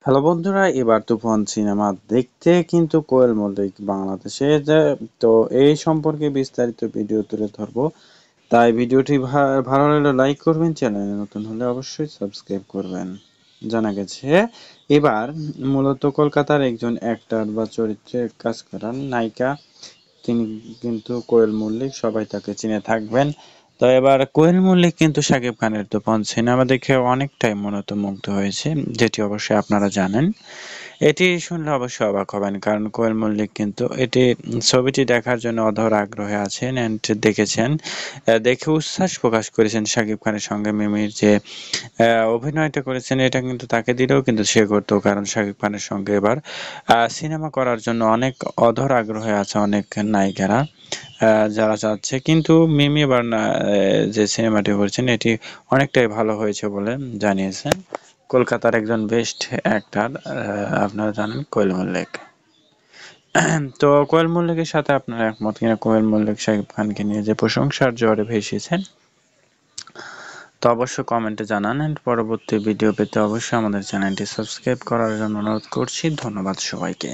Hello বন্ধুরা, এবার তুফান cinema দেখতে কিন্তু কোয়েল মল্লিক বাংলাদেশে তো এই সম্পর্কে বিস্তারিত ভিডিও তুলে ধরবো। তাই ভিডিওটি ভালো লাগলে লাইক করবেন, চ্যানেলে নতুন হলে অবশ্যই সাবস্ক্রাইব করবেন। জানা গেছে এবার মূলত কলকাতার একজন অ্যাক্টর বা চরিত্রে কাজ করার নায়িকা, তিনি কিন্তু কোয়েল মল্লিক, সবাই তাকে চিনে থাকবেন। তো এবার কোয়েল মল্লিক কিন্তু শাকিব খানের তুফান সিনেমা দেখে অনেকটাই মুগ্ধ হয়েছে, যেটি অবশ্যই আপনারা জানেন। এটি শুনলে অবশ্যই অবাক হবেন, কারণ কোয়েল মল্লিক কিন্তু ছবিটি দেখার জন্য অধর আগ্রহে আছেন এন্ড দেখেছেন। দেখে উচ্ছ্বাস প্রকাশ করেছেন। শাকিব খানের সঙ্গে মিমির যে অভিনয়টা করেছেন, এটা কিন্তু তাকে দিলেও কিন্তু সে করতো, কারণ শাকিব খানের সঙ্গে এবার সিনেমা করার জন্য অনেক অধর আগ্রহে আছে অনেক নায়িকারা, যারা চাচ্ছে। কিন্তু মিমি এবার যে সিনেমাটি করেছেন এটি অনেকটাই ভালো হয়েছে বলে জানিয়েছেন কলকাতার একজন বেস্ট অ্যাক্টর, আপনারা জানেন কোয়েল মল্লিক। তো কোয়েল মল্লিকের সাথে আপনারা একমত কিনা? কোয়েল মল্লিক শাকিব খানকে নিয়ে যে প্রশংসার ঝড়ে ভেসেছেন, তো অবশ্যই কমেন্টে জানান। এন্ড পরবর্তী ভিডিও পেতে অবশ্যই আমাদের চ্যানেলটি সাবস্ক্রাইব করার জন্য অনুরোধ করছি। ধন্যবাদ সবাইকে।